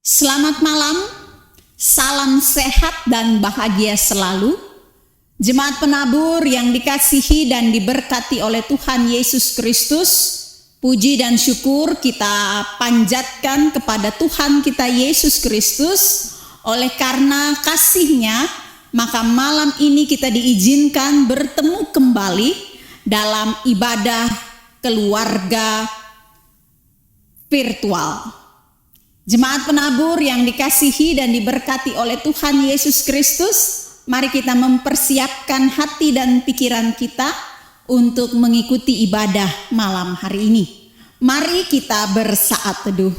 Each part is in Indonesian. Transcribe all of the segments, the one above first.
Selamat malam, salam sehat dan bahagia selalu. Jemaat penabur yang dikasihi dan diberkati oleh Tuhan Yesus Kristus, puji dan syukur kita panjatkan kepada Tuhan kita Yesus Kristus. Oleh karena kasih-Nya, maka malam ini kita diizinkan bertemu kembali dalam ibadah keluarga virtual. Jemaat penabur yang dikasihi dan diberkati oleh Tuhan Yesus Kristus, mari kita mempersiapkan hati dan pikiran kita untuk mengikuti ibadah malam hari ini. Mari kita bersaat teduh.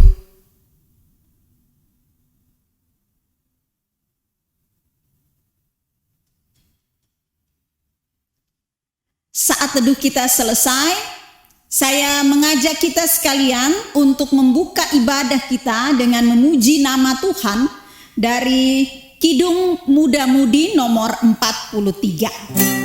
Saat teduh kita selesai, saya mengajak kita sekalian untuk membuka ibadah kita dengan memuji nama Tuhan dari Kidung Muda-Mudi nomor 43.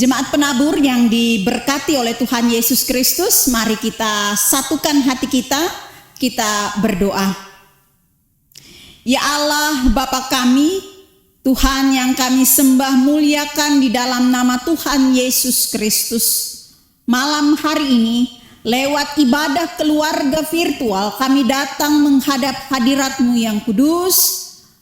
Jemaat penabur yang diberkati oleh Tuhan Yesus Kristus, mari kita satukan hati kita berdoa. Ya Allah, Bapa kami, Tuhan yang kami sembah muliakan di dalam nama Tuhan Yesus Kristus. Malam hari ini, lewat ibadah keluarga virtual, kami datang menghadap hadirat-Mu yang kudus,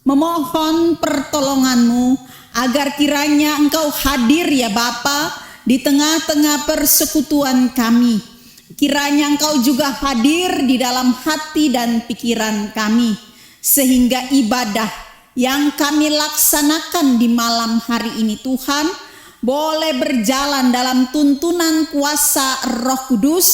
memohon pertolongan-Mu, agar kiranya Engkau hadir ya Bapa di tengah-tengah persekutuan kami. Kiranya Engkau juga hadir di dalam hati dan pikiran kami, sehingga ibadah yang kami laksanakan di malam hari ini Tuhan boleh berjalan dalam tuntunan kuasa Roh Kudus,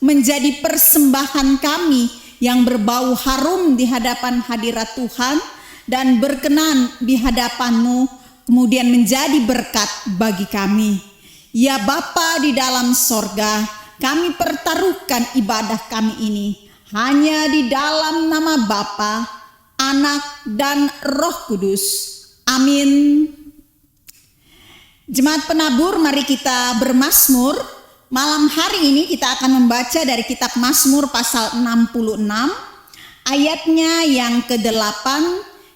menjadi persembahan kami yang berbau harum di hadapan hadirat Tuhan dan berkenan di hadapan-Mu, kemudian menjadi berkat bagi kami. Ya Bapa di dalam sorga, kami pertaruhkan ibadah kami ini hanya di dalam nama Bapa, Anak, dan Roh Kudus. Amin. Jemaat penabur, mari kita bermazmur. Malam hari ini kita akan membaca dari kitab Mazmur pasal 66, ayatnya yang ke-8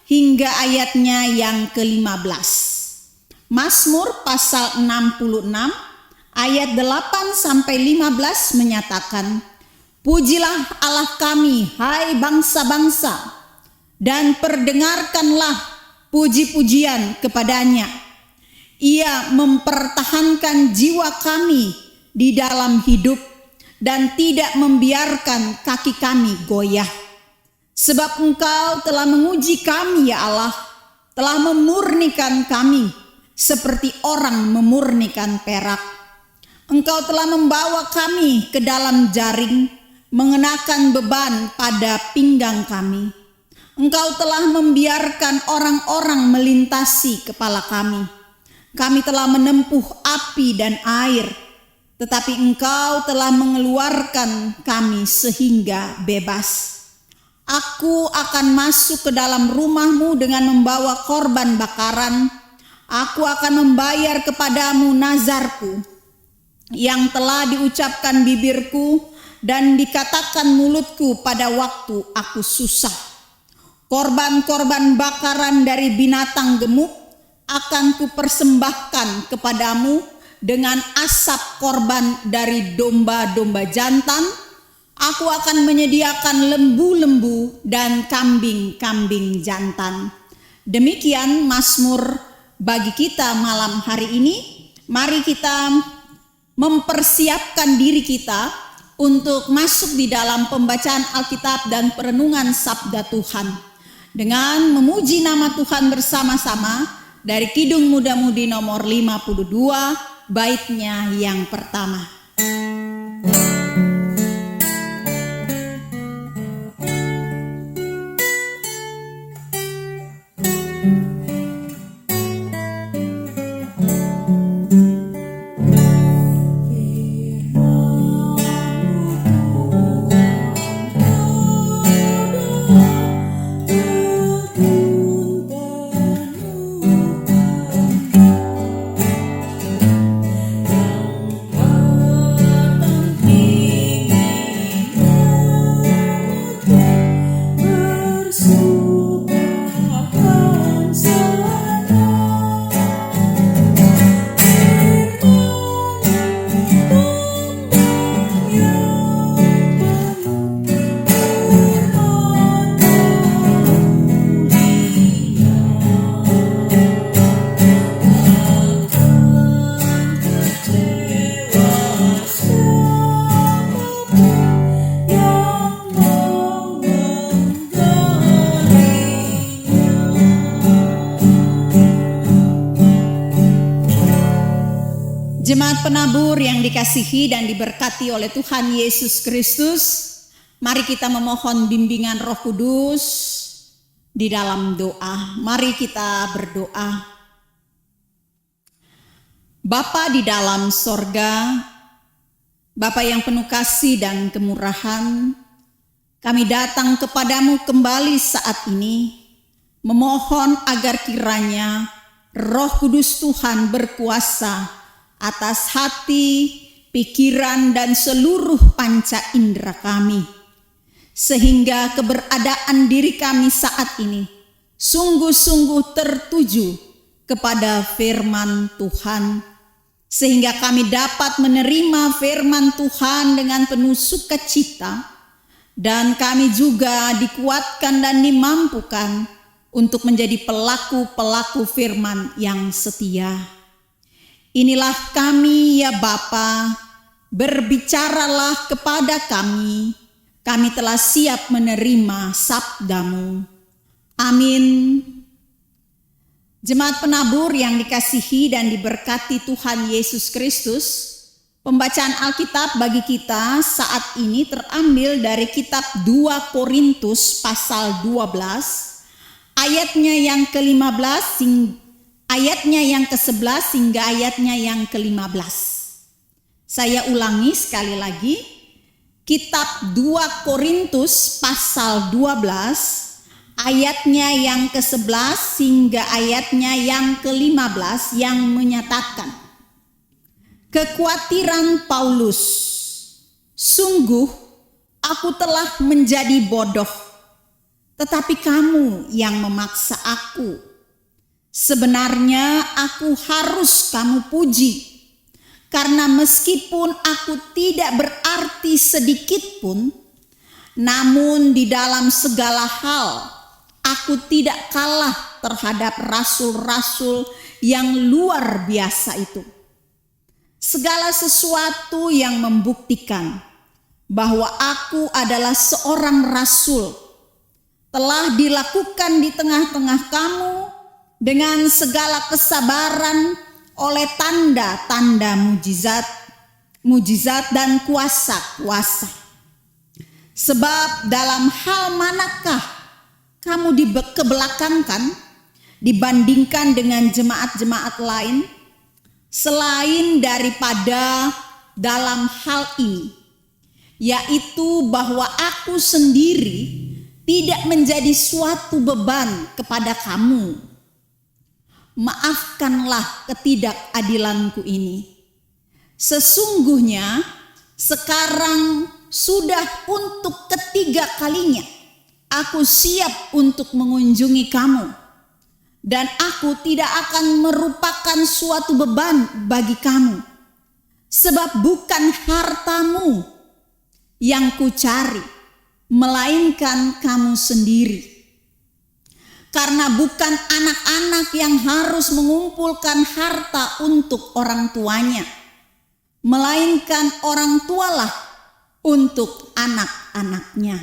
hingga ayatnya yang ke-15. Mazmur pasal 66 ayat 8 sampai 15 menyatakan, "Pujilah Allah kami, hai bangsa-bangsa, dan perdengarkanlah puji-pujian kepadanya. Ia mempertahankan jiwa kami di dalam hidup dan tidak membiarkan kaki kami goyah. Sebab Engkau telah menguji kami ya Allah, telah memurnikan kami seperti orang memurnikan perak. Engkau telah membawa kami ke dalam jaring, mengenakan beban pada pinggang kami. Engkau telah membiarkan orang-orang melintasi kepala kami. Kami telah menempuh api dan air, tetapi Engkau telah mengeluarkan kami sehingga bebas. Aku akan masuk ke dalam rumah-Mu dengan membawa korban bakaran. Aku akan membayar kepadamu nazarku yang telah diucapkan bibirku dan dikatakan mulutku pada waktu aku susah. Korban-korban bakaran dari binatang gemuk akan kupersembahkan kepadamu dengan asap korban dari domba-domba jantan. Aku akan menyediakan lembu-lembu dan kambing-kambing jantan. Demikian Mazmur bagi kita malam hari ini. Mari kita mempersiapkan diri kita untuk masuk di dalam pembacaan Alkitab dan perenungan sabda Tuhan dengan memuji nama Tuhan bersama-sama dari Kidung Muda-Mudi nomor 52, baitnya yang pertama. Jemaat penabur yang dikasihi dan diberkati oleh Tuhan Yesus Kristus, mari kita memohon bimbingan Roh Kudus di dalam doa. Mari kita berdoa. Bapa di dalam sorga, Bapa yang penuh kasih dan kemurahan, kami datang kepadamu kembali saat ini, memohon agar kiranya Roh Kudus Tuhan berkuasa atas hati, pikiran, dan seluruh panca indera kami, sehingga keberadaan diri kami saat ini sungguh-sungguh tertuju kepada firman Tuhan, sehingga kami dapat menerima firman Tuhan dengan penuh sukacita, dan kami juga dikuatkan dan dimampukan untuk menjadi pelaku-pelaku firman yang setia. Inilah kami ya Bapa, berbicaralah kepada kami telah siap menerima sabdamu. Amin. Jemaat penabur yang dikasihi dan diberkati Tuhan Yesus Kristus, pembacaan Alkitab bagi kita saat ini terambil dari kitab 2 Korintus pasal 12, ayatnya yang ke-15 ayatnya yang ke-11 hingga ayatnya yang ke-15. Saya ulangi sekali lagi, kitab 2 Korintus pasal 12, ayatnya yang ke-11 hingga ayatnya yang ke-15 yang menyatakan, kekhawatiran Paulus, sungguh aku telah menjadi bodoh, tetapi kamu yang memaksa aku. Sebenarnya aku harus kamu puji, karena meskipun aku tidak berarti sedikit pun, namun di dalam segala hal aku tidak kalah terhadap rasul-rasul yang luar biasa itu. Segala sesuatu yang membuktikan bahwa aku adalah seorang rasul telah dilakukan di tengah-tengah kamu dengan segala kesabaran oleh tanda-tanda mujizat dan kuasa-kuasa. Sebab dalam hal manakah kamu dikebelakangkan dibandingkan dengan jemaat-jemaat lain, selain daripada dalam hal ini, yaitu bahwa aku sendiri tidak menjadi suatu beban kepada kamu. maafkanlah ketidakadilanku ini. Sesungguhnya sekarang sudah untuk ketiga kalinya aku siap untuk mengunjungi kamu, dan aku tidak akan merupakan suatu beban bagi kamu, sebab bukan hartamu yang kucari, melainkan kamu sendiri. Karena bukan anak-anak yang harus mengumpulkan harta untuk orang tuanya, melainkan orang tualah untuk anak-anaknya.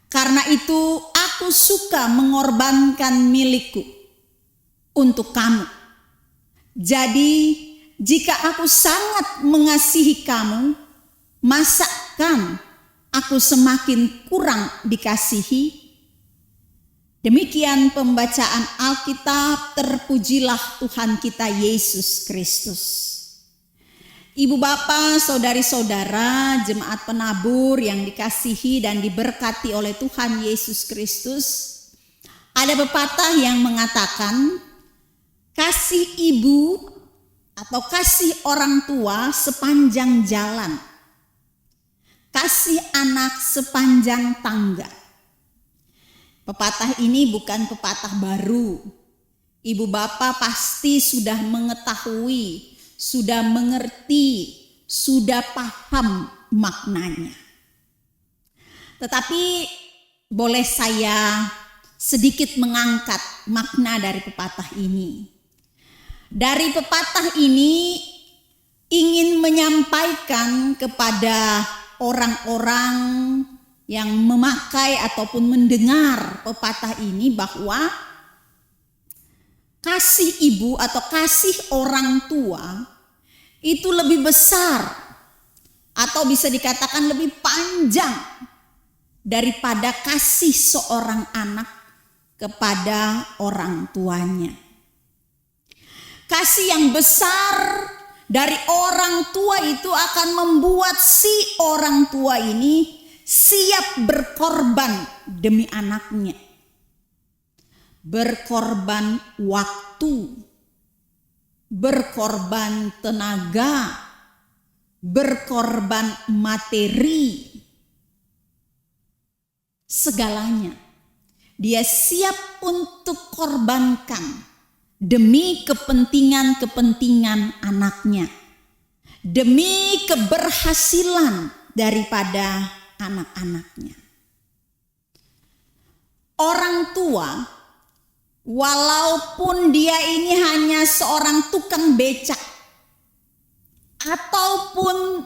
Karena itu aku suka mengorbankan milikku untuk kamu. Jadi jika aku sangat mengasihi kamu, masakan aku semakin kurang dikasihi? Demikian pembacaan Alkitab. Terpujilah Tuhan kita Yesus Kristus. Ibu bapak, saudari-saudara, jemaat penabur yang dikasihi dan diberkati oleh Tuhan Yesus Kristus, ada pepatah yang mengatakan, kasih ibu atau kasih orang tua sepanjang jalan, kasih anak sepanjang tangga. Pepatah ini bukan pepatah baru. Ibu bapak pasti sudah mengetahui, sudah mengerti, sudah paham maknanya. Tetapi boleh saya sedikit mengangkat makna dari pepatah ini. Dari pepatah ini ingin menyampaikan kepada orang-orang yang memakai ataupun mendengar pepatah ini bahwa kasih ibu atau kasih orang tua itu lebih besar atau bisa dikatakan lebih panjang daripada kasih seorang anak kepada orang tuanya. Kasih yang besar dari orang tua itu akan membuat si orang tua ini siap berkorban demi anaknya. Berkorban waktu, berkorban tenaga, berkorban materi, segalanya dia siap untuk korbankan demi kepentingan-kepentingan anaknya, demi keberhasilan daripada anak-anaknya. Orang tua, walaupun dia ini hanya seorang tukang becak, ataupun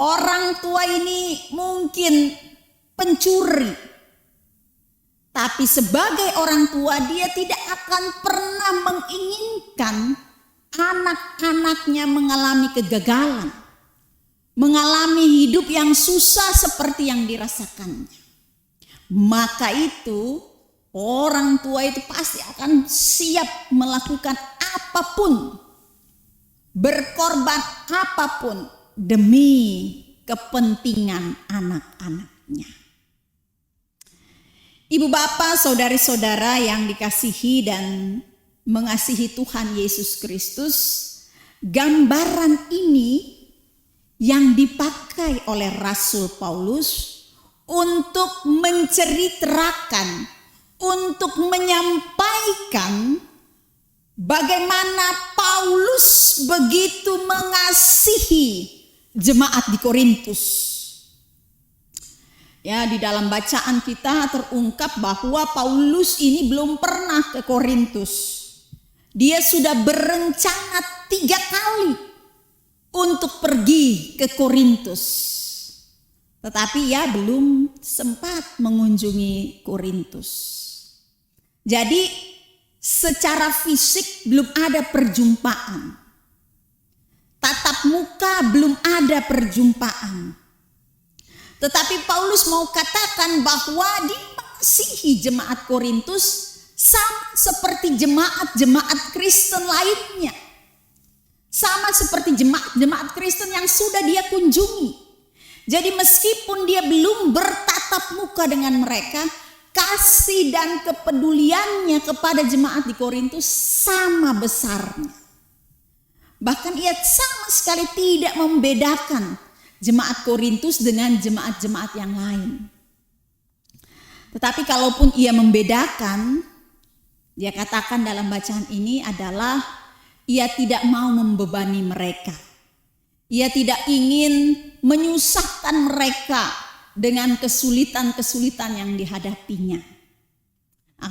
orang tua ini mungkin pencuri, tapi sebagai orang tua dia tidak akan pernah menginginkan anak-anaknya mengalami kegagalan, mengalami hidup yang susah seperti yang dirasakannya. Maka itu orang tua itu pasti akan siap melakukan apapun, berkorban apapun demi kepentingan anak-anaknya. Ibu bapak, saudari-saudara yang dikasihi dan mengasihi Tuhan Yesus Kristus, gambaran ini yang dipakai oleh Rasul Paulus untuk menceritakan, untuk menyampaikan bagaimana Paulus begitu mengasihi jemaat di Korintus. Ya, di dalam bacaan kita terungkap bahwa Paulus ini belum pernah ke Korintus. Dia sudah berencana 3 kali untuk pergi ke Korintus. Tetapi ya belum sempat mengunjungi Korintus. Jadi secara fisik belum ada perjumpaan. Tatap muka belum ada perjumpaan. Tetapi Paulus mau katakan bahwa dia mengasihi jemaat Korintus sama seperti jemaat-jemaat Kristen lainnya. Sama seperti jemaat-jemaat Kristen yang sudah dia kunjungi. Jadi meskipun dia belum bertatap muka dengan mereka, kasih dan kepeduliannya kepada jemaat di Korintus sama besarnya. Bahkan ia sama sekali tidak membedakan jemaat Korintus dengan jemaat-jemaat yang lain. Tetapi kalaupun ia membedakan, dia katakan dalam bacaan ini adalah ia tidak mau membebani mereka. Ia tidak ingin menyusahkan mereka dengan kesulitan-kesulitan yang dihadapinya.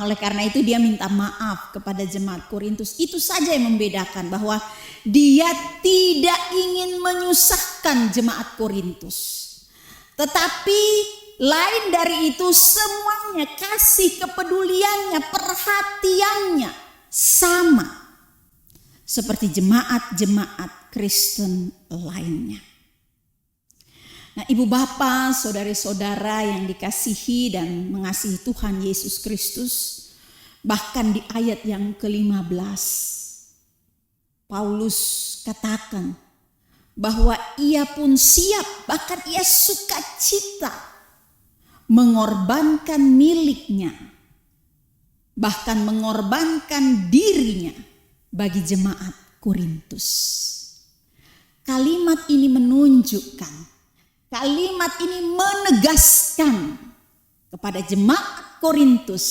Oleh karena itu dia minta maaf kepada jemaat Korintus. Itu saja yang membedakan, bahwa dia tidak ingin menyusahkan jemaat Korintus. Tetapi lain dari itu, semuanya kasih kepeduliannya, perhatiannya sama seperti jemaat-jemaat Kristen lainnya. Nah, ibu bapak, saudara-saudara yang dikasihi dan mengasihi Tuhan Yesus Kristus, bahkan di ayat yang ke-15, Paulus katakan bahwa ia pun siap, bahkan ia sukacita mengorbankan miliknya, bahkan mengorbankan dirinya bagi jemaat Korintus. Kalimat ini menunjukkan, kalimat ini menegaskan kepada jemaat Korintus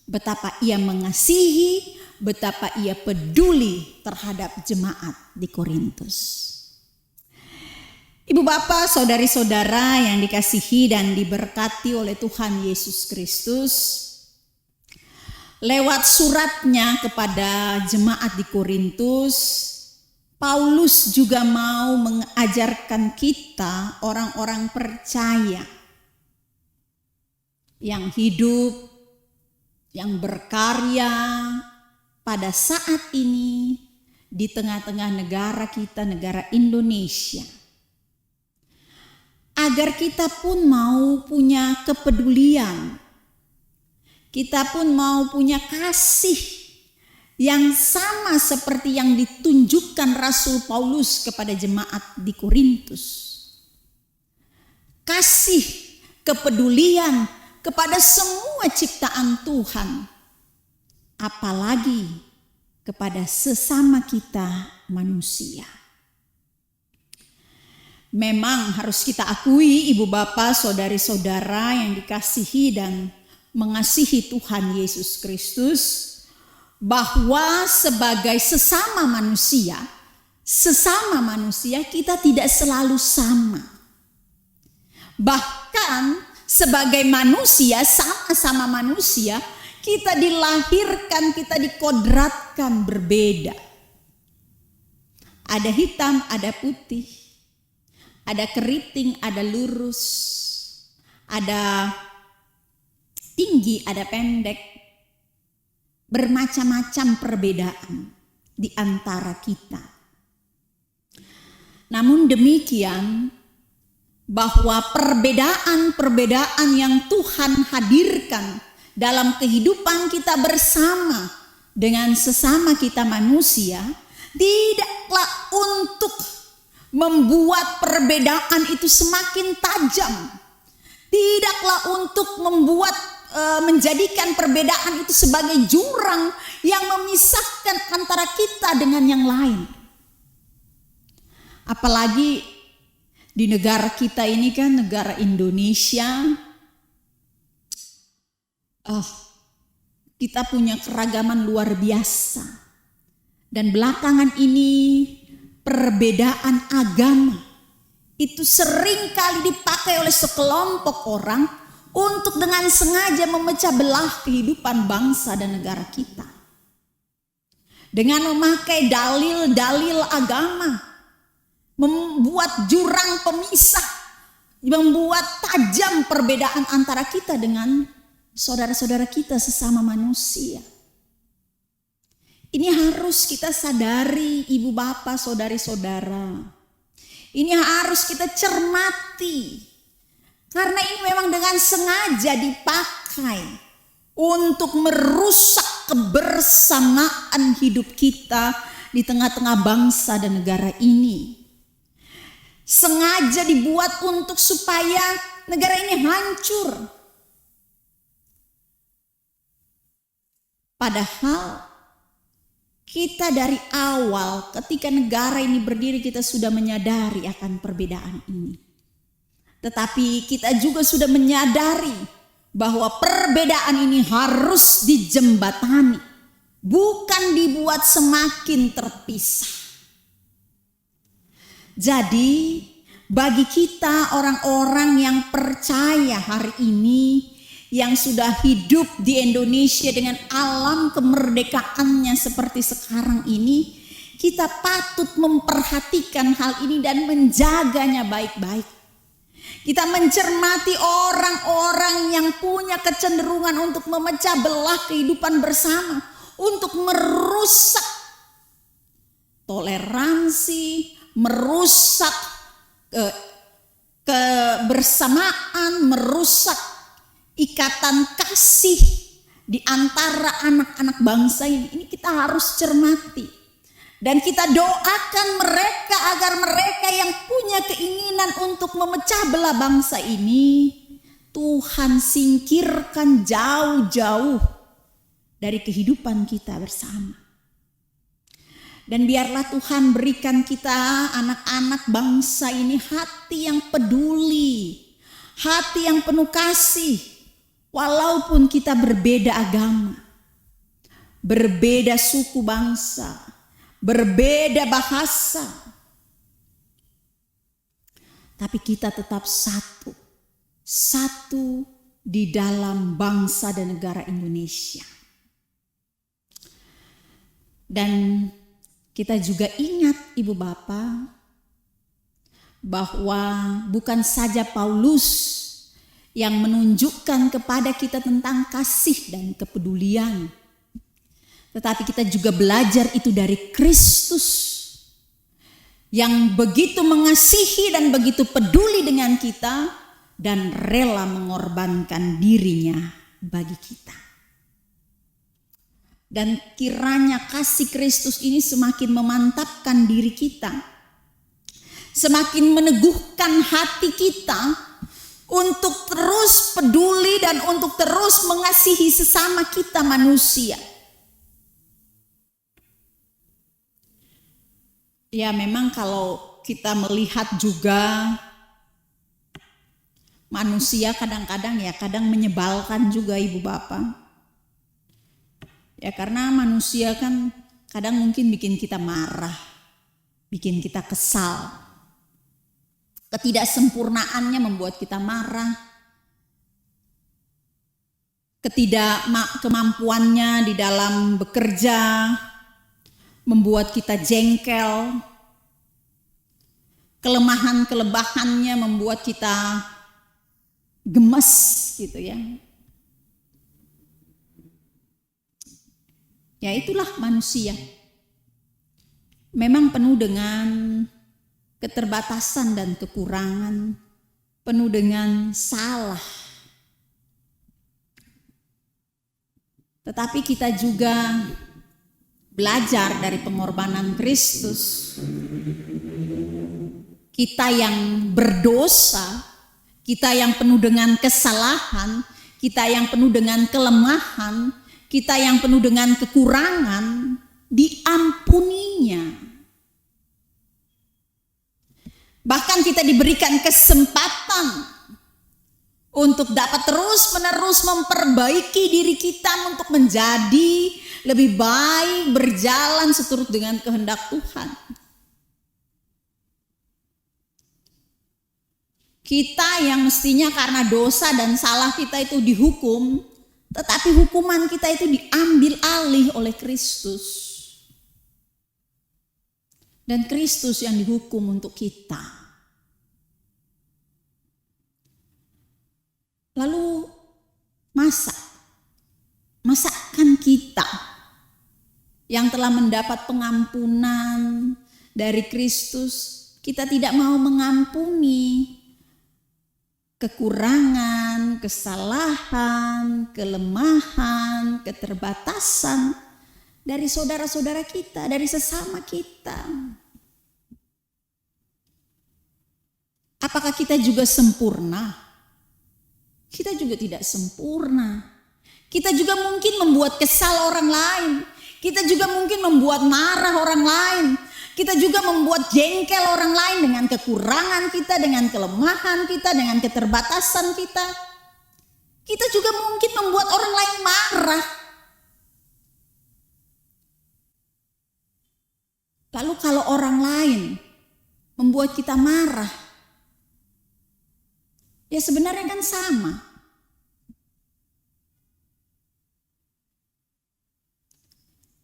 betapa ia mengasihi, betapa ia peduli terhadap jemaat di Korintus. Ibu bapak, saudari-saudara yang dikasihi dan diberkati oleh Tuhan Yesus Kristus, lewat suratnya kepada jemaat di Korintus, Paulus juga mau mengajarkan kita, orang-orang percaya yang hidup, yang berkarya pada saat ini di tengah-tengah negara kita, negara Indonesia, agar kita pun mau punya kepedulian, kita pun mau punya kasih yang sama seperti yang ditunjukkan Rasul Paulus kepada jemaat di Korintus. Kasih, kepedulian kepada semua ciptaan Tuhan, apalagi kepada sesama kita manusia. Memang harus kita akui, ibu bapak, saudari-saudara yang dikasihi dan mengasihi Tuhan Yesus Kristus, bahwa sebagai sesama manusia kita tidak selalu sama. Bahkan sebagai manusia, sama-sama manusia, kita dilahirkan, kita dikodratkan berbeda. Ada hitam, ada putih, ada keriting, ada lurus, ada tinggi, ada pendek. Bermacam-macam perbedaan di antara kita. Namun demikian, bahwa perbedaan-perbedaan yang Tuhan hadirkan dalam kehidupan kita bersama dengan sesama kita manusia, tidaklah untuk membuat perbedaan itu semakin tajam. Tidaklah untuk menjadikan perbedaan itu sebagai jurang yang memisahkan antara kita dengan yang lain. Apalagi di negara kita ini kan, negara Indonesia, kita punya keragaman luar biasa. Dan belakangan ini perbedaan agama itu sering kali dipakai oleh sekelompok orang untuk dengan sengaja memecah belah kehidupan bangsa dan negara kita. Dengan memakai dalil-dalil agama, membuat jurang pemisah, membuat tajam perbedaan antara kita dengan saudara-saudara kita sesama manusia. Ini harus kita sadari, ibu bapak, saudari-saudara. Ini harus kita cermati. Karena ini memang dengan sengaja dipakai untuk merusak kebersamaan hidup kita di tengah-tengah bangsa dan negara ini. Sengaja dibuat untuk supaya negara ini hancur. Padahal kita dari awal ketika negara ini berdiri kita sudah menyadari akan perbedaan ini. Tetapi kita juga sudah menyadari bahwa perbedaan ini harus dijembatani, bukan dibuat semakin terpisah. Jadi bagi kita orang-orang yang percaya hari ini, yang sudah hidup di Indonesia dengan alam kemerdekaannya seperti sekarang ini, kita patut memperhatikan hal ini dan menjaganya baik-baik. Kita mencermati orang-orang yang punya kecenderungan untuk memecah belah kehidupan bersama, untuk merusak toleransi, merusak kebersamaan, merusak ikatan kasih di antara anak-anak bangsa ini. Ini kita harus cermati. Dan kita doakan mereka agar mereka yang punya keinginan untuk memecah belah bangsa ini, Tuhan singkirkan jauh-jauh dari kehidupan kita bersama. Dan biarlah Tuhan berikan kita anak-anak bangsa ini hati yang peduli, hati yang penuh kasih, walaupun kita berbeda agama, berbeda suku bangsa, berbeda bahasa, tapi kita tetap satu di dalam bangsa dan negara Indonesia. Dan kita juga ingat Ibu Bapak bahwa bukan saja Paulus yang menunjukkan kepada kita tentang kasih dan kepedulian, tetapi kita juga belajar itu dari Kristus yang begitu mengasihi dan begitu peduli dengan kita dan rela mengorbankan dirinya bagi kita. Dan kiranya kasih Kristus ini semakin memantapkan diri kita, semakin meneguhkan hati kita untuk terus peduli dan untuk terus mengasihi sesama kita manusia. Ya memang kalau kita melihat juga manusia kadang-kadang kadang menyebalkan juga Ibu Bapak. Ya karena manusia kan kadang mungkin bikin kita marah, bikin kita kesal. Ketidaksempurnaannya membuat kita marah. Kemampuannya di dalam bekerja membuat kita jengkel. Kelemahan-kelebahannya membuat kita gemes gitu ya. Ya itulah manusia. Memang penuh dengan keterbatasan dan kekurangan, penuh dengan salah. Tetapi kita juga belajar dari pengorbanan Kristus. Kita yang berdosa, kita yang penuh dengan kesalahan, kita yang penuh dengan kelemahan, kita yang penuh dengan kekurangan, diampuninya. Bahkan kita diberikan kesempatan untuk dapat terus-menerus memperbaiki diri kita untuk menjadi lebih baik, berjalan seturut dengan kehendak Tuhan. Kita yang mestinya karena dosa dan salah kita itu dihukum, tetapi hukuman kita itu diambil alih oleh Kristus. Dan Kristus yang dihukum untuk kita. Lalu masakan kita yang telah mendapat pengampunan dari Kristus, kita tidak mau mengampuni kekurangan, kesalahan, kelemahan, keterbatasan dari saudara-saudara kita, dari sesama kita. Apakah kita juga sempurna? Kita juga tidak sempurna. Kita juga mungkin membuat kesal orang lain. Kita juga mungkin membuat marah orang lain. Kita juga membuat jengkel orang lain dengan kekurangan kita, dengan kelemahan kita, dengan keterbatasan kita. Kita juga mungkin membuat orang lain marah. Lalu kalau orang lain membuat kita marah, ya sebenarnya kan sama.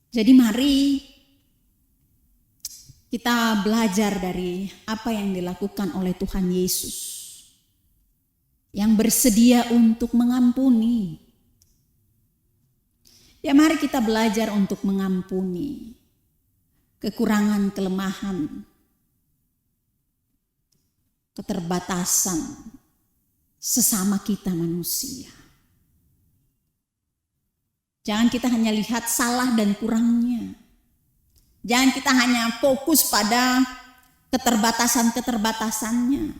Jadi mari kita belajar dari apa yang dilakukan oleh Tuhan Yesus, yang bersedia untuk mengampuni. Ya mari kita belajar untuk mengampuni kekurangan, kelemahan, keterbatasan sesama kita manusia. Jangan kita hanya lihat salah dan kurangnya. Jangan kita hanya fokus pada keterbatasan-keterbatasannya.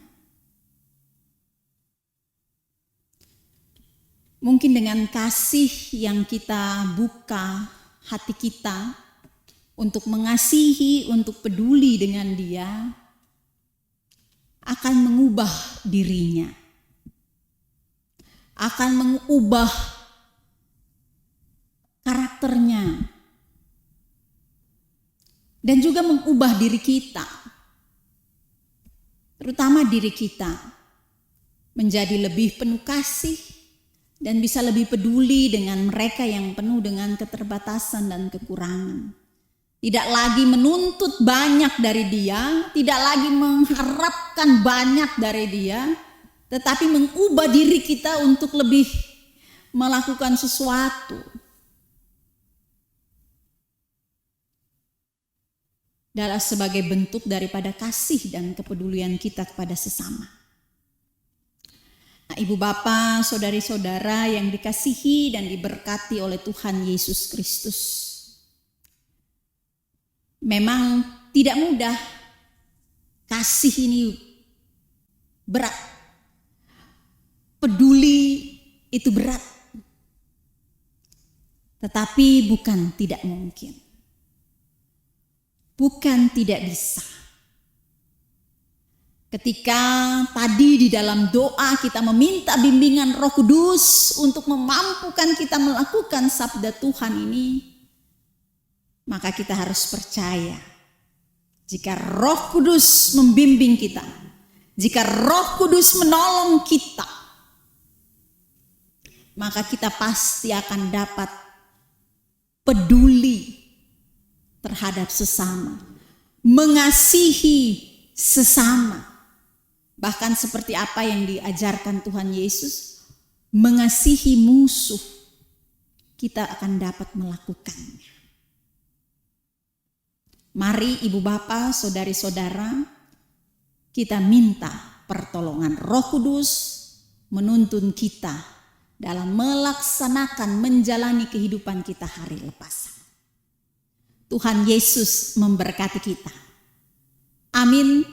Mungkin dengan kasih yang kita buka hati kita untuk mengasihi, untuk peduli dengan dia, akan mengubah dirinya. Akan mengubah karakternya. Dan juga mengubah diri kita. Terutama diri kita. Menjadi lebih penuh kasih. Dan bisa lebih peduli dengan mereka yang penuh dengan keterbatasan dan kekurangan. Tidak lagi menuntut banyak dari dia. Tidak lagi mengharapkan banyak dari dia. Tetapi mengubah diri kita untuk lebih melakukan sesuatu. Adalah sebagai bentuk daripada kasih dan kepedulian kita kepada sesama. Nah, ibu bapak, saudari-saudara yang dikasihi dan diberkati oleh Tuhan Yesus Kristus. Memang tidak mudah. Kasih ini berat. Peduli itu berat. Tetapi bukan tidak mungkin. Bukan tidak bisa. Ketika tadi di dalam doa kita meminta bimbingan Roh Kudus untuk memampukan kita melakukan sabda Tuhan ini, maka kita harus percaya jika Roh Kudus membimbing kita, jika Roh Kudus menolong kita, maka kita pasti akan dapat peduli terhadap sesama, mengasihi sesama. Bahkan seperti apa yang diajarkan Tuhan Yesus, mengasihi musuh, kita akan dapat melakukannya. Mari ibu bapak, saudari-saudara, kita minta pertolongan Roh Kudus menuntun kita dalam melaksanakan, menjalani kehidupan kita hari lepas. Tuhan Yesus memberkati kita. Amin.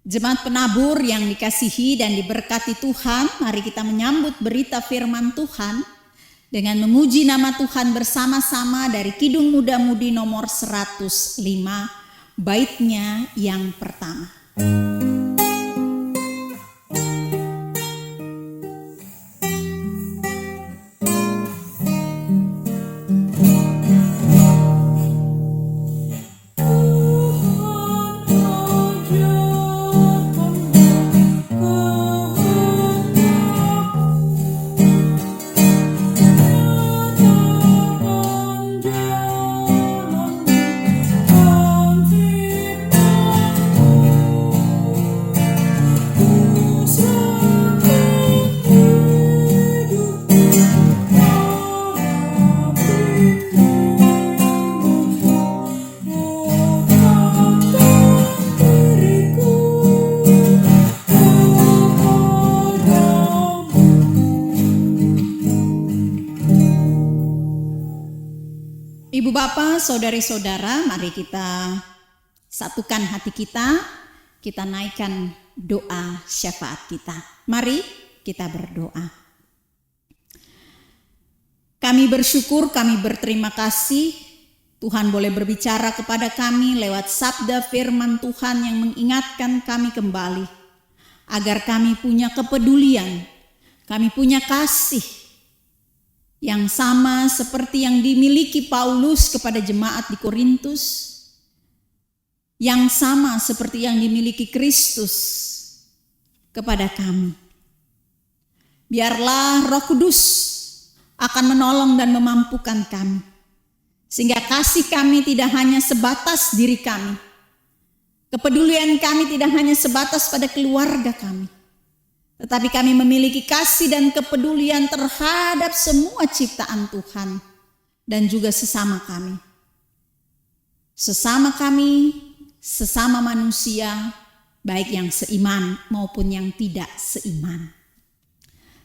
Jemaat penabur yang dikasihi dan diberkati Tuhan, mari kita menyambut berita firman Tuhan dengan memuji nama Tuhan bersama-sama dari Kidung Muda-Mudi nomor 105, baitnya yang pertama. Ibu bapak, saudari-saudara, mari kita satukan hati kita, kita naikkan doa syafaat kita. Mari kita berdoa. Kami bersyukur, kami berterima kasih Tuhan boleh berbicara kepada kami lewat sabda firman Tuhan yang mengingatkan kami kembali. Agar kami punya kepedulian, kami punya kasih yang sama seperti yang dimiliki Paulus kepada jemaat di Korintus. Yang sama seperti yang dimiliki Kristus kepada kami. Biarlah Roh Kudus akan menolong dan memampukan kami. Sehingga kasih kami tidak hanya sebatas diri kami. Kepedulian kami tidak hanya sebatas pada keluarga kami. Tetapi kami memiliki kasih dan kepedulian terhadap semua ciptaan Tuhan. Dan juga sesama kami. Sesama kami, sesama manusia, baik yang seiman maupun yang tidak seiman.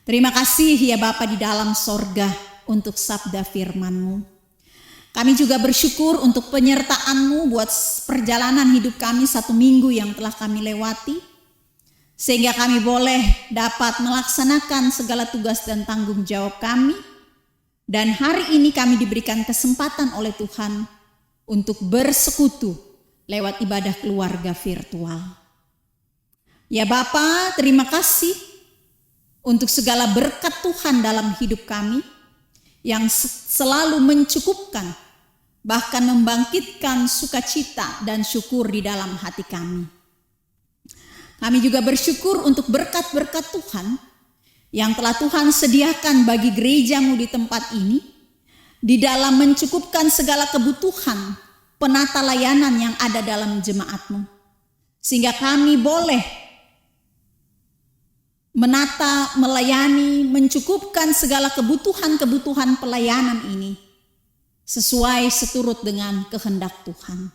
Terima kasih ya Bapa di dalam sorga untuk sabda firman-Mu. Kami juga bersyukur untuk penyertaan-Mu buat perjalanan hidup kami 1 minggu yang telah kami lewati. Sehingga kami boleh dapat melaksanakan segala tugas dan tanggung jawab kami. Dan hari ini kami diberikan kesempatan oleh Tuhan untuk bersekutu lewat ibadah keluarga virtual. Ya Bapa, terima kasih untuk segala berkat Tuhan dalam hidup kami yang selalu mencukupkan, bahkan membangkitkan sukacita dan syukur di dalam hati kami. Kami juga bersyukur untuk berkat-berkat Tuhan yang telah Tuhan sediakan bagi gereja-Mu di tempat ini, di dalam mencukupkan segala kebutuhan penata layanan yang ada dalam jemaat-Mu. Sehingga kami boleh menata, melayani, mencukupkan segala kebutuhan-kebutuhan pelayanan ini sesuai seturut dengan kehendak Tuhan.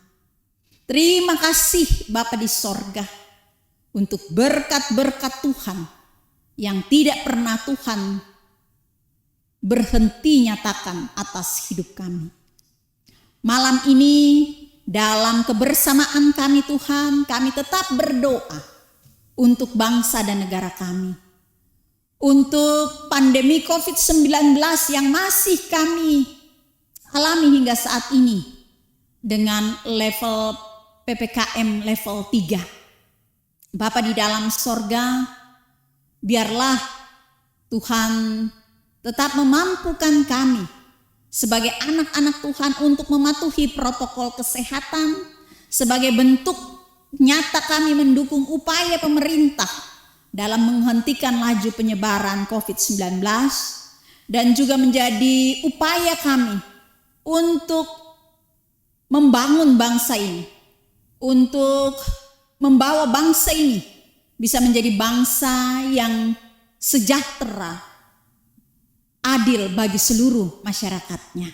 Terima kasih Bapa di sorga untuk berkat-berkat Tuhan yang tidak pernah Tuhan berhenti nyatakan atas hidup kami. Malam ini dalam kebersamaan kami Tuhan, kami tetap berdoa untuk bangsa dan negara kami. Untuk pandemi COVID-19 yang masih kami alami hingga saat ini dengan level PPKM level 3. Bapa di dalam sorga, biarlah Tuhan tetap memampukan kami sebagai anak-anak Tuhan untuk mematuhi protokol kesehatan sebagai bentuk nyata kami mendukung upaya pemerintah dalam menghentikan laju penyebaran COVID-19 dan juga menjadi upaya kami untuk membangun bangsa ini, untuk membawa bangsa ini bisa menjadi bangsa yang sejahtera, adil bagi seluruh masyarakatnya.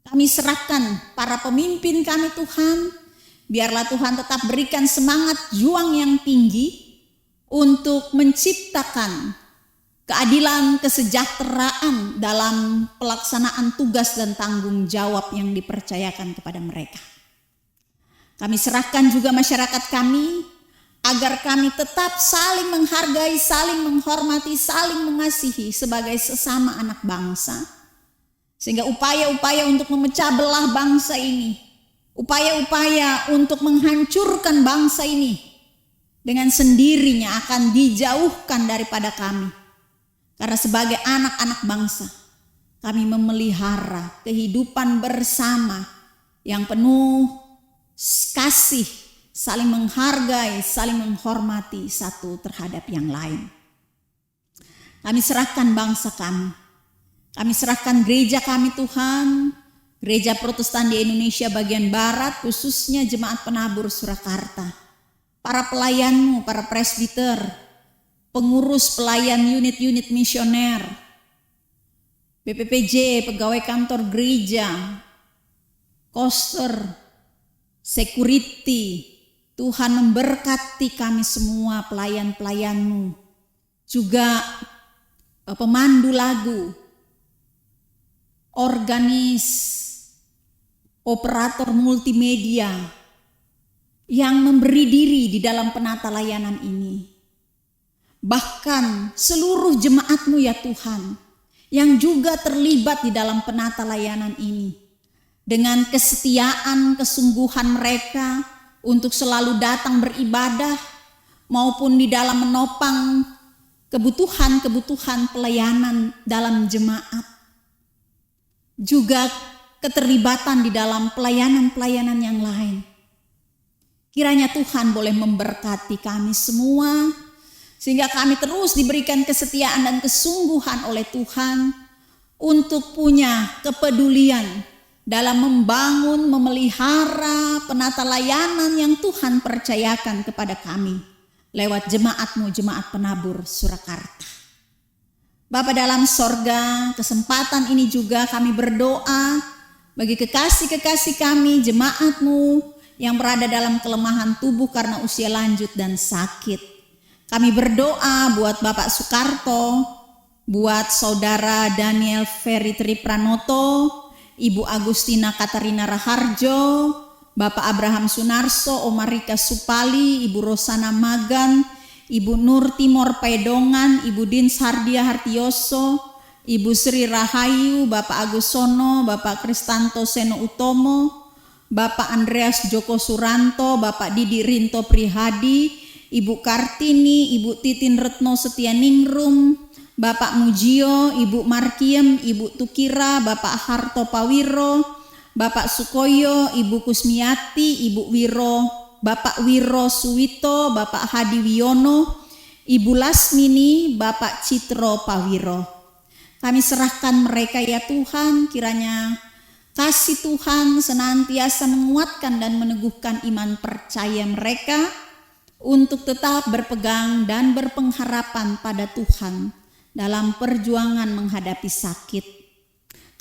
Kami serahkan para pemimpin kami Tuhan. Biarlah Tuhan tetap berikan semangat juang yang tinggi untuk menciptakan keadilan, kesejahteraan dalam pelaksanaan tugas dan tanggung jawab yang dipercayakan kepada mereka. Kami serahkan juga masyarakat kami agar kami tetap saling menghargai, saling menghormati, saling mengasihi sebagai sesama anak bangsa. Sehingga upaya-upaya untuk memecah belah bangsa ini, upaya-upaya untuk menghancurkan bangsa ini dengan sendirinya akan dijauhkan daripada kami. Karena sebagai anak-anak bangsa, kami memelihara kehidupan bersama yang penuh kasih, saling menghargai, saling menghormati satu terhadap yang lain. Kami serahkan bangsa kami serahkan gereja kami Tuhan, Gereja Protestan di Indonesia bagian Barat, khususnya Jemaat Penabur Surakarta, para pelayan-Mu, para presbiter, pengurus pelayan unit-unit misioner, BPPJ, pegawai kantor gereja, koster, security. Tuhan memberkati kami semua pelayan-pelayan-Mu, juga pemandu lagu, organis, operator multimedia yang memberi diri di dalam penata layanan ini. Bahkan seluruh jemaat-Mu ya Tuhan yang juga terlibat di dalam penata layanan ini. Dengan kesetiaan, kesungguhan mereka untuk selalu datang beribadah maupun di dalam menopang kebutuhan-kebutuhan pelayanan dalam jemaat. Juga keterlibatan di dalam pelayanan-pelayanan yang lain. Kiranya Tuhan boleh memberkati kami semua, sehingga kami terus diberikan kesetiaan dan kesungguhan oleh Tuhan untuk punya kepedulian dalam membangun, memelihara penata layanan yang Tuhan percayakan kepada kami lewat jemaat-Mu, Jemaat Penabur Surakarta. Bapa dalam sorga, kesempatan ini juga kami berdoa bagi kekasih-kekasih kami, jemaat-Mu yang berada dalam kelemahan tubuh karena usia lanjut dan sakit. Kami berdoa buat Bapak Soekarto, buat Saudara Daniel Ferry Tripranoto, Ibu Agustina Katarina Raharjo, Bapak Abraham Sunarso, Omarika Supali, Ibu Rosana Magan, Ibu Nur Timor Pedongan, Ibu Din Sardia Hartioso, Ibu Sri Rahayu, Bapak Agus Sono, Bapak Kristanto Seno Utomo, Bapak Andreas Joko Suranto, Bapak Didi Rinto Prihadi, Ibu Kartini, Ibu Titin Retno Setianingrum, Bapak Mujio, Ibu Markiem, Ibu Tukira, Bapak Harto Pawiro, Bapak Sukoyo, Ibu Kusmiati, Ibu Wiro, Bapak Wiro Suwito, Bapak Hadi Wiono, Ibu Lasmini, Bapak Citro Pawiro. Kami serahkan mereka ya Tuhan, kiranya kasih Tuhan senantiasa menguatkan dan meneguhkan iman percaya mereka untuk tetap berpegang dan berpengharapan pada Tuhan dalam perjuangan menghadapi sakit.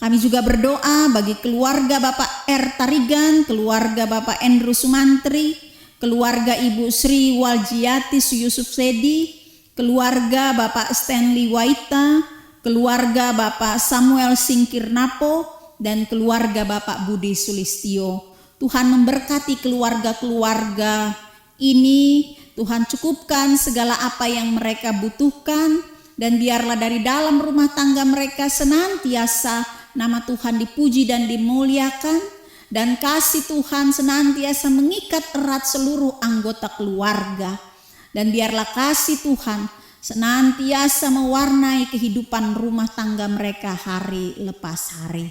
Kami juga berdoa bagi keluarga Bapak R. Tarigan, keluarga Bapak Andrew Sumantri, keluarga Ibu Sri Waljiati Yusuf Sedi, keluarga Bapak Stanley Waita, keluarga Bapak Samuel Singkirnapo, dan keluarga Bapak Budi Sulistio. Tuhan memberkati keluarga-keluarga ini, Tuhan cukupkan segala apa yang mereka butuhkan, dan biarlah dari dalam rumah tangga mereka senantiasa nama Tuhan dipuji dan dimuliakan, dan kasih Tuhan senantiasa mengikat erat seluruh anggota keluarga, dan biarlah kasih Tuhan senantiasa mewarnai kehidupan rumah tangga mereka hari lepas hari.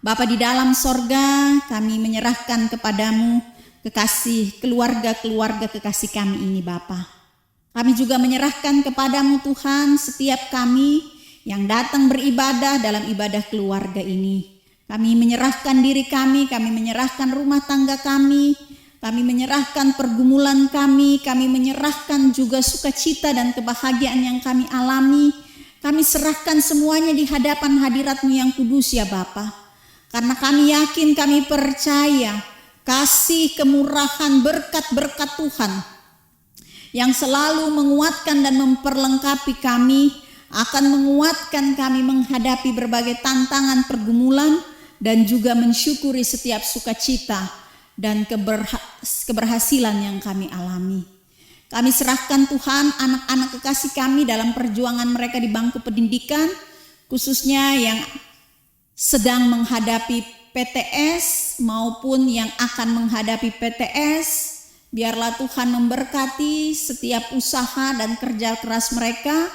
Bapa di dalam sorga, kami menyerahkan kepadamu kekasih keluarga-keluarga kekasih kami ini Bapa. Kami juga menyerahkan kepadamu Tuhan setiap kami yang datang beribadah dalam ibadah keluarga ini. Kami menyerahkan diri kami menyerahkan rumah tangga kami menyerahkan pergumulan kami menyerahkan juga sukacita dan kebahagiaan yang kami alami. Kami serahkan semuanya di hadapan hadirat-Mu yang kudus ya Bapa. Karena kami yakin, kami percaya kasih, kemurahan, berkat-berkat Tuhan yang selalu menguatkan dan memperlengkapi kami, akan menguatkan kami menghadapi berbagai tantangan, pergumulan, dan juga mensyukuri setiap sukacita dan keberhasilan yang kami alami. Kami serahkan Tuhan anak-anak kekasih kami dalam perjuangan mereka di bangku pendidikan, khususnya yang sedang menghadapi PTS maupun yang akan menghadapi PTS. Biarlah Tuhan memberkati setiap usaha dan kerja keras mereka,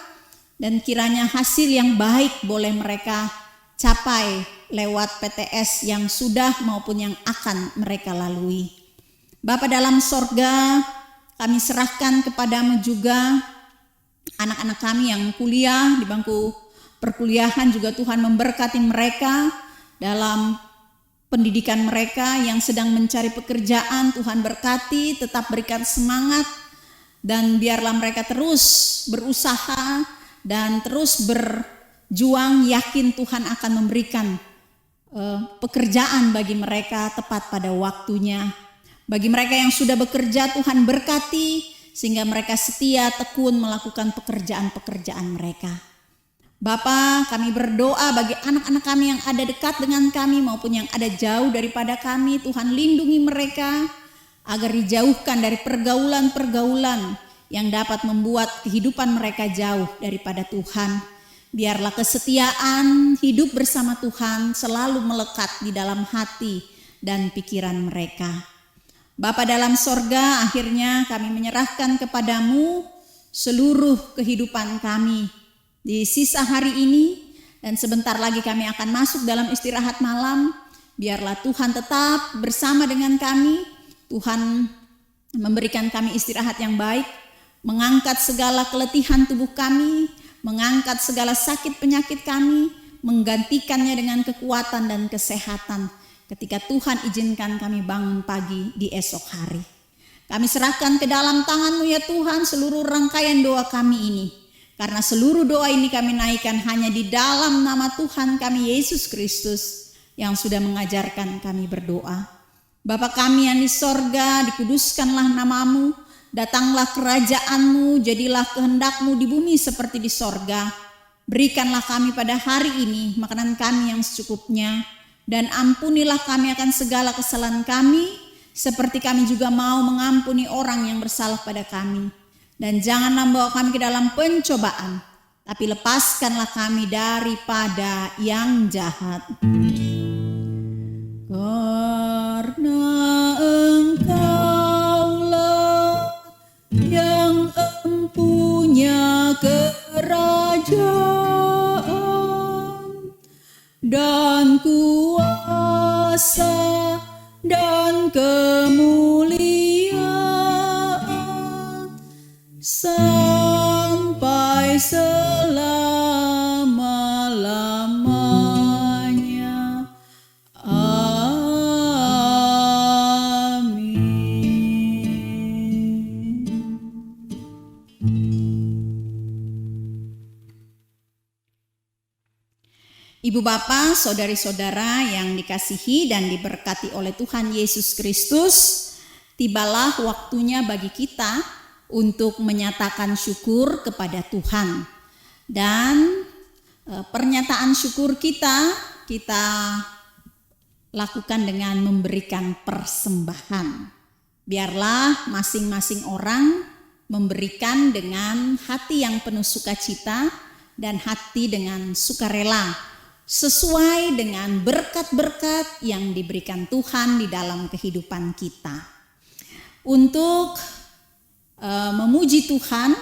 dan kiranya hasil yang baik boleh mereka capai lewat PTS yang sudah maupun yang akan mereka lalui. Bapa dalam sorga, kami serahkan kepadamu juga anak-anak kami yang kuliah di bangku perkuliahan, juga Tuhan memberkati mereka dalam pendidikan mereka yang sedang mencari pekerjaan. Tuhan berkati, tetap berikan semangat, dan biarlah mereka terus berusaha dan terus berjuang, yakin Tuhan akan memberikan pekerjaan bagi mereka tepat pada waktunya. Bagi mereka yang sudah bekerja, Tuhan berkati sehingga mereka setia tekun melakukan pekerjaan-pekerjaan mereka. Bapa, kami berdoa bagi anak-anak kami yang ada dekat dengan kami maupun yang ada jauh daripada kami. Tuhan lindungi mereka agar dijauhkan dari pergaulan-pergaulan yang dapat membuat kehidupan mereka jauh daripada Tuhan. Biarlah kesetiaan hidup bersama Tuhan selalu melekat di dalam hati dan pikiran mereka. Bapa dalam sorga, akhirnya kami menyerahkan kepadamu seluruh kehidupan kami di sisa hari ini, dan sebentar lagi kami akan masuk dalam istirahat malam. Biarlah Tuhan tetap bersama dengan kami. Tuhan memberikan kami istirahat yang baik, mengangkat segala keletihan tubuh kami, mengangkat segala sakit penyakit kami, menggantikannya dengan kekuatan dan kesehatan ketika Tuhan izinkan kami bangun pagi di esok hari. Kami serahkan ke dalam tangan-Mu ya Tuhan seluruh rangkaian doa kami ini. Karena seluruh doa ini kami naikkan hanya di dalam nama Tuhan kami Yesus Kristus yang sudah mengajarkan kami berdoa. Bapa kami yang di sorga, dikuduskanlah nama-Mu. Datanglah kerajaan-Mu, jadilah kehendak-Mu di bumi seperti di sorga. Berikanlah kami pada hari ini makanan kami yang secukupnya, dan ampunilah kami akan segala kesalahan kami, seperti kami juga mau mengampuni orang yang bersalah pada kami. Dan janganlah membawa kami ke dalam pencobaan, tapi lepaskanlah kami daripada yang jahat. Karena Engkaulah yang empunya kerajaan dan kuasa dan kemuliaan sampai selama-lamanya. Ibu Bapa, saudari-saudara yang dikasihi dan diberkati oleh Tuhan Yesus Kristus, tibalah waktunya bagi kita untuk menyatakan syukur kepada Tuhan. Dan pernyataan syukur kita lakukan dengan memberikan persembahan. Biarlah masing-masing orang memberikan dengan hati yang penuh sukacita dan hati dengan sukarela, sesuai dengan berkat-berkat yang diberikan Tuhan di dalam kehidupan kita. Untuk memuji Tuhan,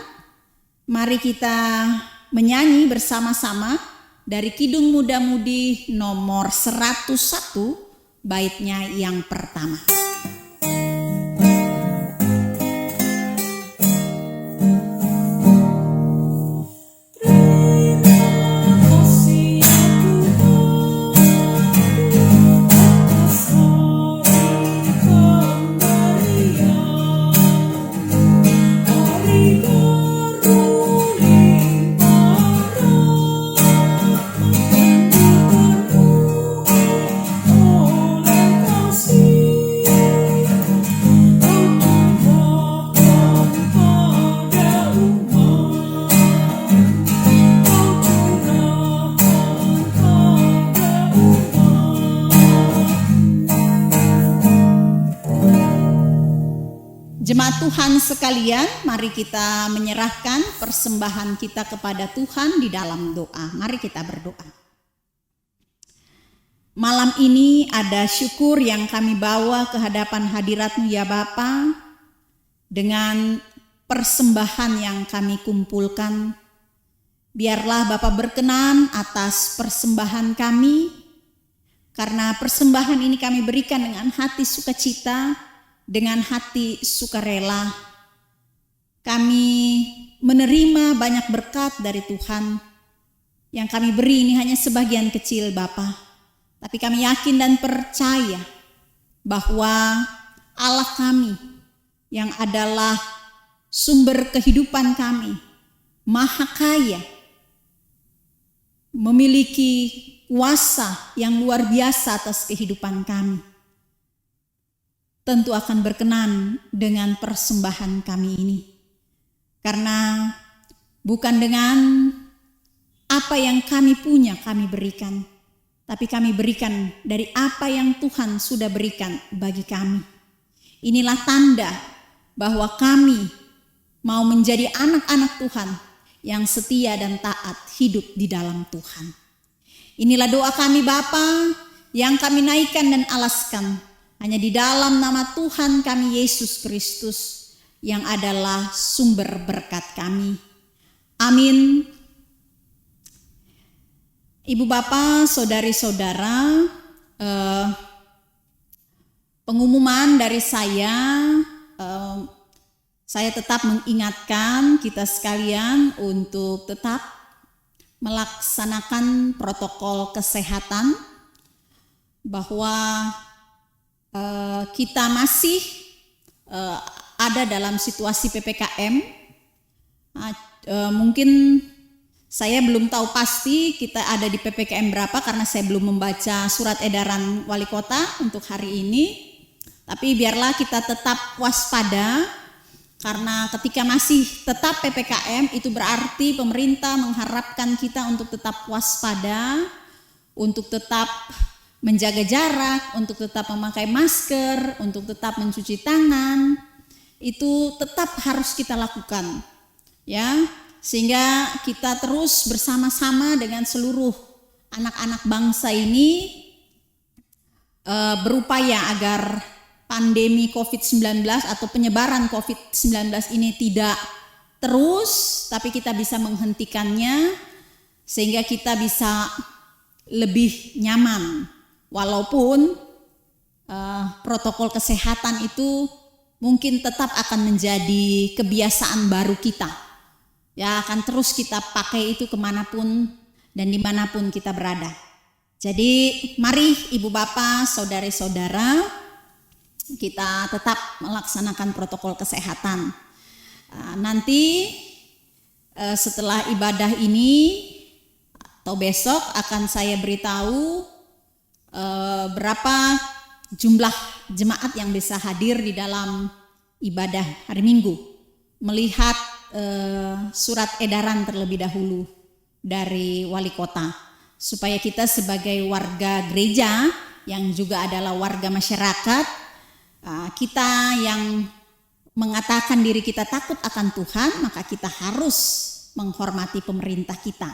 mari kita menyanyi bersama-sama dari Kidung Muda-Mudi nomor 101, baitnya yang pertama. Jemaat Tuhan sekalian, mari kita menyerahkan persembahan kita kepada Tuhan di dalam doa. Mari kita berdoa. Malam ini ada syukur yang kami bawa ke hadapan hadirat-Mu ya Bapa. Dengan persembahan yang kami kumpulkan, biarlah Bapa berkenan atas persembahan kami. Karena persembahan ini kami berikan dengan hati sukacita, dengan hati sukarela. Kami menerima banyak berkat dari Tuhan. Yang kami beri ini hanya sebagian kecil Bapa. Tapi kami yakin dan percaya bahwa Allah kami yang adalah sumber kehidupan kami, Maha Kaya, memiliki kuasa yang luar biasa atas kehidupan kami. Tentu akan berkenan dengan persembahan kami ini. Karena bukan dengan apa yang kami punya kami berikan, tapi kami berikan dari apa yang Tuhan sudah berikan bagi kami. Inilah tanda bahwa kami mau menjadi anak-anak Tuhan yang setia dan taat hidup di dalam Tuhan. Inilah doa kami Bapa yang kami naikkan dan alaskan hanya di dalam nama Tuhan kami Yesus Kristus yang adalah sumber berkat kami. Amin. Ibu Bapak, saudari-saudara, pengumuman dari saya tetap mengingatkan kita sekalian untuk tetap melaksanakan protokol kesehatan, bahwa kita masih ada dalam situasi PPKM. Mungkin saya belum tahu pasti kita ada di PPKM berapa karena saya belum membaca surat edaran wali kota untuk hari ini. Tapi biarlah kita tetap waspada, karena ketika masih tetap PPKM itu berarti pemerintah mengharapkan kita untuk tetap waspada, untuk tetap menjaga jarak, untuk tetap memakai masker, untuk tetap mencuci tangan. Itu tetap harus kita lakukan, ya, sehingga kita terus bersama-sama dengan seluruh anak-anak bangsa ini berupaya agar pandemi COVID-19 atau penyebaran COVID-19 ini tidak terus, tapi kita bisa menghentikannya sehingga kita bisa lebih nyaman. Walaupun protokol kesehatan itu mungkin tetap akan menjadi kebiasaan baru kita, ya, akan terus kita pakai itu kemanapun dan dimanapun kita berada. Jadi mari Ibu Bapak, saudari-saudara, kita tetap melaksanakan protokol kesehatan. Nanti setelah ibadah ini atau besok akan saya beritahu berapa jumlah jemaat yang bisa hadir di dalam ibadah hari Minggu, melihat surat edaran terlebih dahulu dari wali kota, supaya kita sebagai warga gereja yang juga adalah warga masyarakat, kita yang mengatakan diri kita takut akan Tuhan, maka kita harus menghormati pemerintah kita.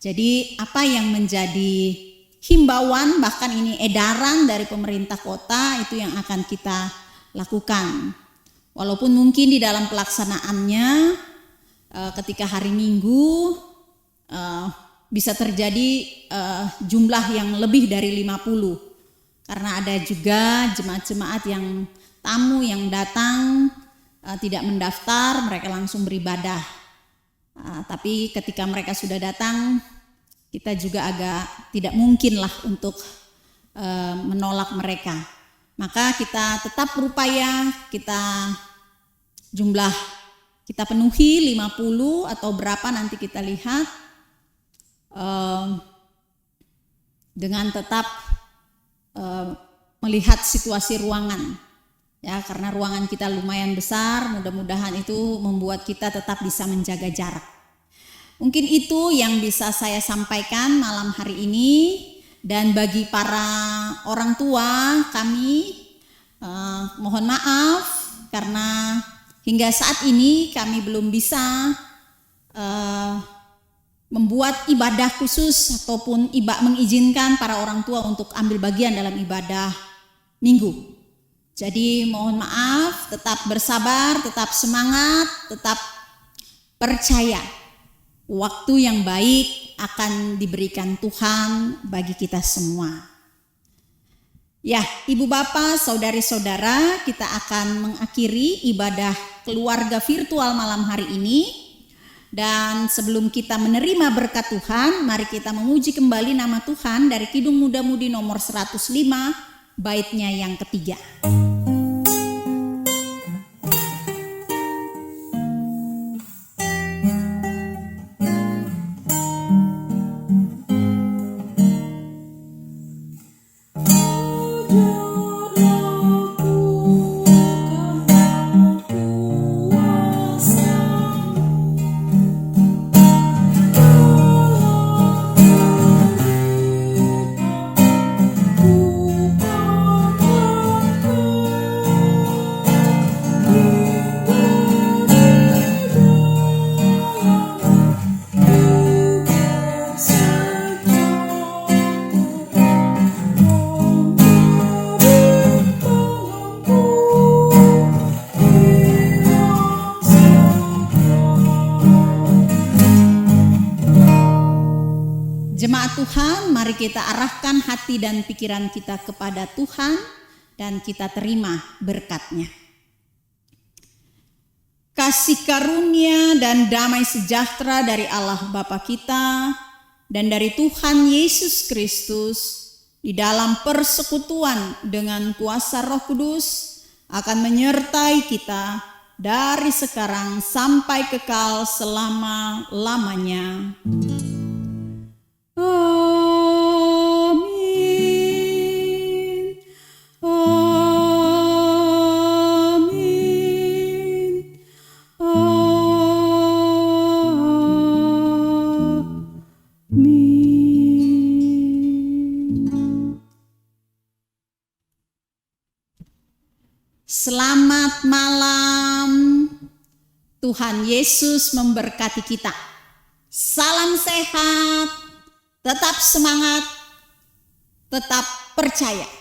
Jadi apa yang menjadi himbauan, bahkan ini edaran dari pemerintah kota, itu yang akan kita lakukan. Walaupun mungkin di dalam pelaksanaannya ketika hari Minggu bisa terjadi jumlah yang lebih dari 50. Karena ada juga jemaat-jemaat yang tamu yang datang tidak mendaftar, mereka langsung beribadah. Tapi ketika mereka sudah datang, kita juga agak tidak mungkin lah untuk menolak mereka. Maka kita tetap berupaya, kita penuhi 50 atau berapa nanti kita lihat, dengan tetap melihat situasi ruangan, ya, karena ruangan kita lumayan besar, mudah-mudahan itu membuat kita tetap bisa menjaga jarak. Mungkin itu yang bisa saya sampaikan malam hari ini. Dan bagi para orang tua kami, mohon maaf karena hingga saat ini kami belum bisa membuat ibadah khusus ataupun mengizinkan para orang tua untuk ambil bagian dalam ibadah Minggu. Jadi mohon maaf, tetap bersabar, tetap semangat, tetap percaya. Waktu yang baik akan diberikan Tuhan bagi kita semua. Ya, Ibu Bapak, saudari-saudara, kita akan mengakhiri ibadah keluarga virtual malam hari ini. Dan sebelum kita menerima berkat Tuhan, mari kita memuji kembali nama Tuhan dari Kidung Muda-Mudi nomor 105, baitnya yang ketiga. Ku Jemaat Tuhan, mari kita arahkan hati dan pikiran kita kepada Tuhan dan kita terima berkat-Nya. Kasih karunia dan damai sejahtera dari Allah Bapa kita dan dari Tuhan Yesus Kristus di dalam persekutuan dengan kuasa Roh Kudus akan menyertai kita dari sekarang sampai kekal selama-lamanya. Amin. Amin. Amin. Selamat malam. Tuhan Yesus memberkati kita. Salam sehat. Tetap semangat, tetap percaya.